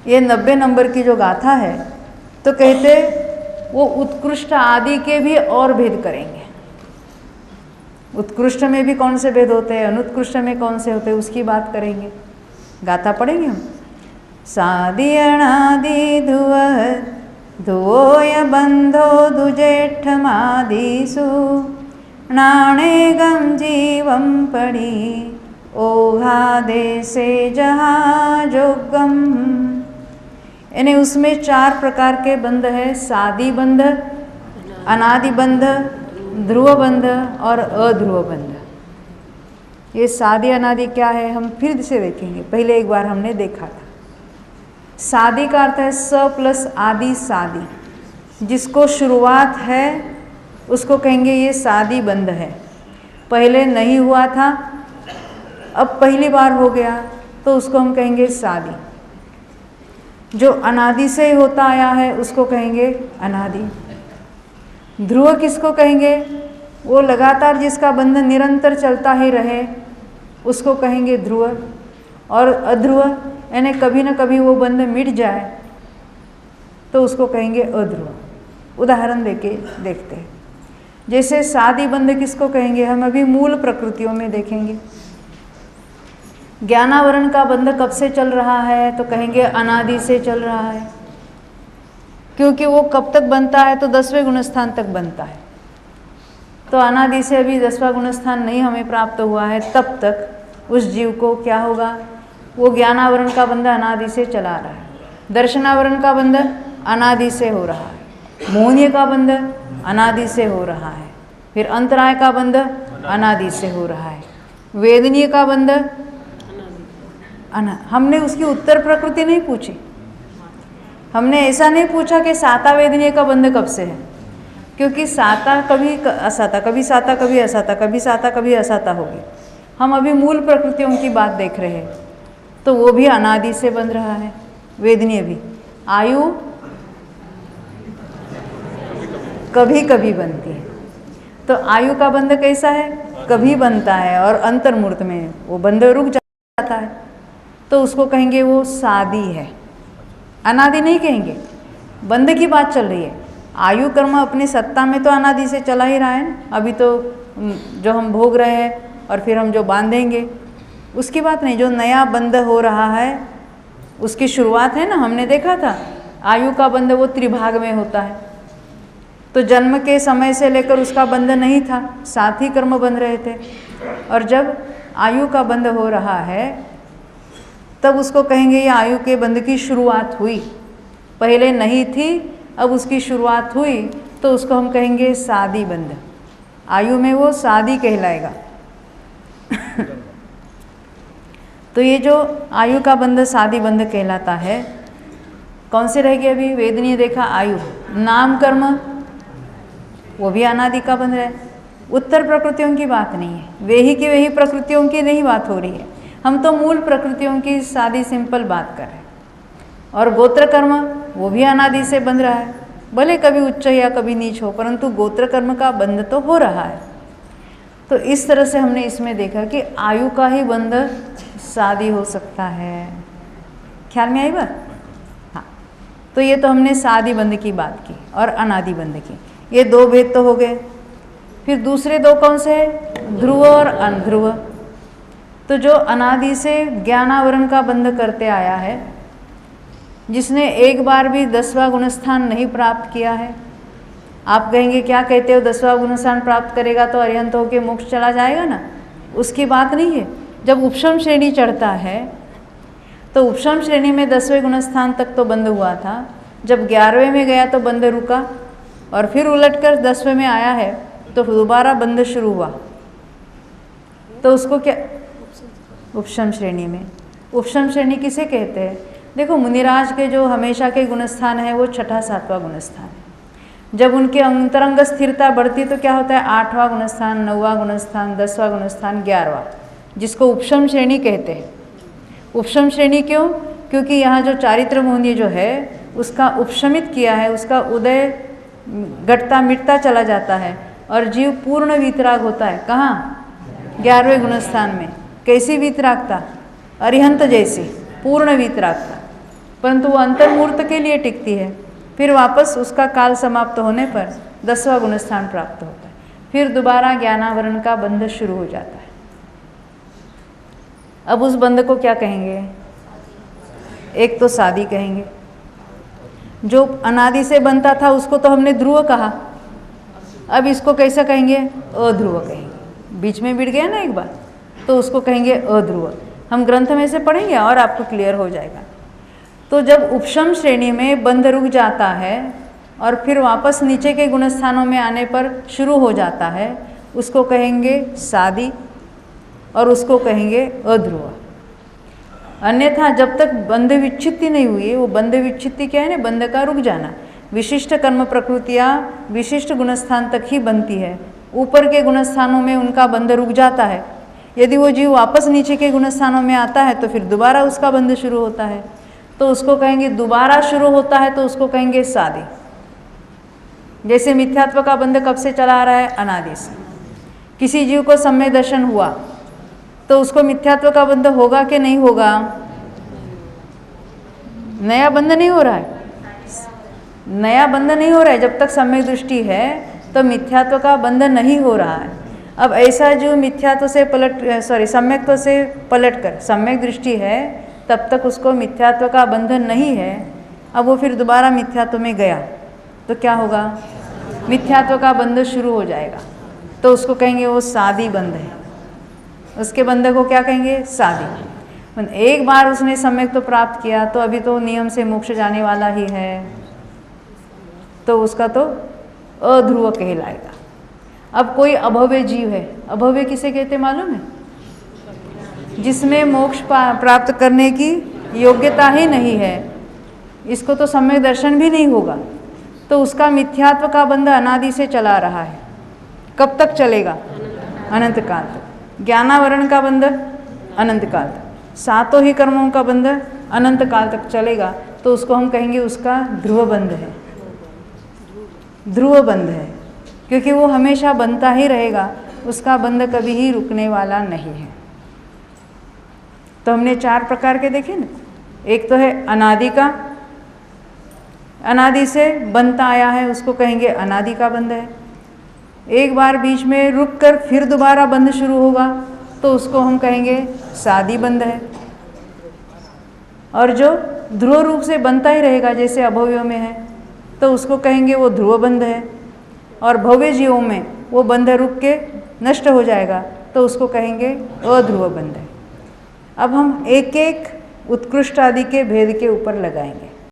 ये 90 नंबर की जो गाथा है, तो कहते वो उत्कृष्ट आदि के भी और भेद करेंगे। उत्कृष्ट में भी कौन से भेद होते हैं, अनुत्कृष्ट में कौन से होते हैं, उसकी बात करेंगे। गाथा पढ़ेंगे हम। सादि अनादि धुव धुओय बंधो दुजेठमादिसु नाणे गम जीवम पड़ी ओघादे से जहाजोगम। यानी उसमें 4 प्रकार के बंध है, सादी बंध, अनादि बंध, ध्रुव बंध और अध्रुव बंध। ये सादी अनादि क्या है हम फिर से देखेंगे, पहले एक बार हमने देखा था। सादी का अर्थ है स प्लस आदि सादी, जिसको शुरुआत है उसको कहेंगे ये सादी बंध है। पहले नहीं हुआ था, अब पहली बार हो गया, तो उसको हम कहेंगे सादी। जो अनादि से होता आया है उसको कहेंगे अनादि। ध्रुव किसको कहेंगे, वो लगातार जिसका बंधन निरंतर चलता ही रहे उसको कहेंगे ध्रुव। और अध्रुव यानी कभी न कभी वो बंध मिट जाए तो उसको कहेंगे अध्रुव। उदाहरण देके देखते हैं। जैसे सादी बंध किसको कहेंगे, हम अभी मूल प्रकृतियों में देखेंगे। ज्ञानावरण का बंध कब से चल रहा है, तो कहेंगे अनादि से चल रहा है, क्योंकि वो कब तक बनता है, तो 10वें गुणस्थान तक बनता है। तो अनादि से अभी 10वां गुणस्थान नहीं हमें प्राप्त हुआ है, तब तक उस जीव को क्या होगा, वो ज्ञानावरण का बंध अनादि से चला रहा है, दर्शनावरण का बंध अनादि से हो रहा है, मोहनीय का बंध अनादि से हो रहा है, फिर अंतराय का बंध अनादि से हो रहा है, वेदनीय का बंध हमने उसकी उत्तर प्रकृति नहीं पूछी। हमने ऐसा नहीं पूछा कि साता वेदनीय का बंध कब से है, क्योंकि साता कभी असाता, कभी साता कभी असाता, कभी साता कभी असाता होगी। हम अभी मूल प्रकृतियों की बात देख रहे हैं, तो वो भी अनादि से बन रहा है, वेदनीय भी। आयु कभी कभी बनती है, तो आयु का बंध कैसा है, कभी बनता है और अंतर्मूर्त में वो बंध रुक जाता है, तो उसको कहेंगे वो सादी है, अनादि नहीं कहेंगे। बंध की बात चल रही है। आयु कर्म अपनी सत्ता में तो अनादि से चला ही रहा है ना। अभी तो जो हम भोग रहे हैं और फिर हम जो बांधेंगे उसकी बात नहीं, जो नया बंध हो रहा है उसकी शुरुआत है ना। हमने देखा था आयु का बंध वो त्रिभाग में होता है, तो जन्म के समय से लेकर उसका बंध नहीं था, साथ ही कर्म बंध रहे थे। और जब आयु का बंध हो रहा है तब उसको कहेंगे ये आयु के बंध की शुरुआत हुई, पहले नहीं थी अब उसकी शुरुआत हुई, तो उसको हम कहेंगे सादी बंध। आयु में वो सादी कहलाएगा। तो ये जो आयु का बंध सादी बंध कहलाता है। कौन से रहेगी अभी, वेदनीय देखा, आयु, नाम कर्म वो भी अनादि का बंध है। उत्तर प्रकृतियों की बात नहीं है, वे ही की वही प्रकृतियों की नहीं बात हो रही है, हम तो मूल प्रकृतियों की सादी सिंपल बात कर रहे हैं। और गोत्र कर्म वो भी अनादि से बंध रहा है, भले कभी उच्च या कभी नीच हो, परंतु गोत्र कर्म का बंध तो हो रहा है। तो इस तरह से हमने इसमें देखा कि आयु का ही बंध सादी हो सकता है। ख्याल में आई बात? हाँ, तो ये तो हमने सादी बंध की बात की और अनादि बंध की, ये 2 भेद तो हो गए। फिर दूसरे 2 कौन से हैं, ध्रुव और अध्रुव। तो जो अनादि से ज्ञानावरण का बंध करते आया है, जिसने एक बार भी 10वां गुणस्थान नहीं प्राप्त किया है। आप कहेंगे क्या कहते हो, 10वां गुणस्थान प्राप्त करेगा तो अरिहंत होकर मोक्ष चला जाएगा ना, उसकी बात नहीं है। जब उपशम श्रेणी चढ़ता है तो उपशम श्रेणी में 10वें गुणस्थान तक तो बंध हुआ था, जब 11वें में गया तो बंध रुका और फिर उलटकर 10वें में आया है तो दोबारा बंध शुरू हुआ, तो उसको क्या, उपशम श्रेणी में। उपशम श्रेणी किसे कहते हैं, देखो मुनिराज के जो हमेशा के गुणस्थान है वो 6ठा 7वां गुणस्थान है। जब उनके अंतरंग स्थिरता बढ़ती तो क्या होता है, 8वां गुणस्थान, 9वां गुणस्थान, 10वां गुणस्थान, 11वां, जिसको उपशम श्रेणी कहते हैं। उपशम श्रेणी क्यों, क्योंकि यहाँ जो चारित्र मोहनीय जो है उसका उपशमित किया है, उसका उदय घटता मिटता चला जाता है और जीव पूर्ण वीतराग होता है। कहाँ, 11वें गुणस्थान में। कैसी वीतरागता, अरिहंत जैसी पूर्ण वीतरागता। परंतु वो अंतर्मुहूर्त के लिए टिकती है, फिर वापस उसका काल समाप्त होने पर 10वां गुणस्थान प्राप्त होता है, फिर दोबारा ज्ञानावरण का बंध शुरू हो जाता है। अब उस बंध को क्या कहेंगे? एक तो सादी कहेंगे। जो अनादि से बनता था उसको तो हमने ध्रुव कहा, अब इसको कैसा कहेंगे? अध्रुव कहेंगे। बीच में बिड़ गया ना एक बार, तो उसको कहेंगे अध्रुव। हम ग्रंथ में से पढ़ेंगे और आपको क्लियर हो जाएगा। तो जब उपशम श्रेणी में बंध रुक जाता है और फिर वापस नीचे के गुणस्थानों में आने पर शुरू हो जाता है, उसको कहेंगे सादी और उसको कहेंगे अध्रुव। अन्यथा जब तक बंध विच्छित्ति नहीं हुई, वो बंध विच्छित्ति क्या है ना, बंध का रुक जाना। विशिष्ट कर्म प्रकृतियाँ विशिष्ट गुणस्थान तक ही बनती है, ऊपर के गुणस्थानों में उनका बंध रुक जाता है। यदि वो जीव वापस नीचे के गुणस्थानों में आता है तो फिर दोबारा उसका बंध शुरू होता है, तो उसको कहेंगे दोबारा शुरू होता है, तो उसको कहेंगे सादी। जैसे मिथ्यात्व का बंध कब से चला आ रहा है? अनादि से। किसी जीव को सम्यक दर्शन हुआ तो उसको मिथ्यात्व का बंध होगा कि नहीं होगा? नया बंध नहीं हो रहा है, नया बंध नहीं हो रहा है। जब तक सम्यक दृष्टि है तो मिथ्यात्व का बंध नहीं हो रहा है। अब ऐसा जो मिथ्यात्व से सम्यक्त्व से पलट कर सम्यक दृष्टि है, तब तक उसको मिथ्यात्व का बंधन नहीं है। अब वो फिर दोबारा मिथ्यात्व में गया तो क्या होगा? मिथ्यात्व का बंध शुरू हो जाएगा, तो उसको कहेंगे वो सादी बंध है। उसके बंध को क्या कहेंगे? सादी। एक बार उसने सम्यक तो प्राप्त किया तो अभी तो नियम से मोक्ष जाने वाला ही है, तो उसका तो अध्रुव कहलाएगा। अब कोई अभव्य जीव है, अभव्य किसे कहते मालूम है? जिसमें मोक्ष प्राप्त करने की योग्यता ही नहीं है, इसको तो सम्यक दर्शन भी नहीं होगा, तो उसका मिथ्यात्व का बंध अनादि से चला रहा है। कब तक चलेगा? अनंत काल तक। ज्ञानावरण का बंध अनंत काल तक, सातों ही कर्मों का बंध अनंत काल तक चलेगा, तो उसको हम कहेंगे उसका ध्रुव बंध है। ध्रुव बंध है, क्योंकि वो हमेशा बनता ही रहेगा, उसका बंध कभी ही रुकने वाला नहीं है। तो हमने 4 प्रकार के देखे ना। एक तो है अनादि का, अनादि से बनता आया है, उसको कहेंगे अनादि का बंध है। एक बार बीच में रुक कर फिर दोबारा बंध शुरू होगा तो उसको हम कहेंगे सादी बंध है। और जो ध्रुव रूप से बनता ही रहेगा, जैसे अभव्यों में है, तो उसको कहेंगे वो ध्रुव बंध है। और भव्य जीवों में वो बंध रुक के नष्ट हो जाएगा, तो उसको कहेंगे अध्रुव बंध है। अब हम एक एक उत्कृष्ट आदि के भेद के ऊपर लगाएंगे।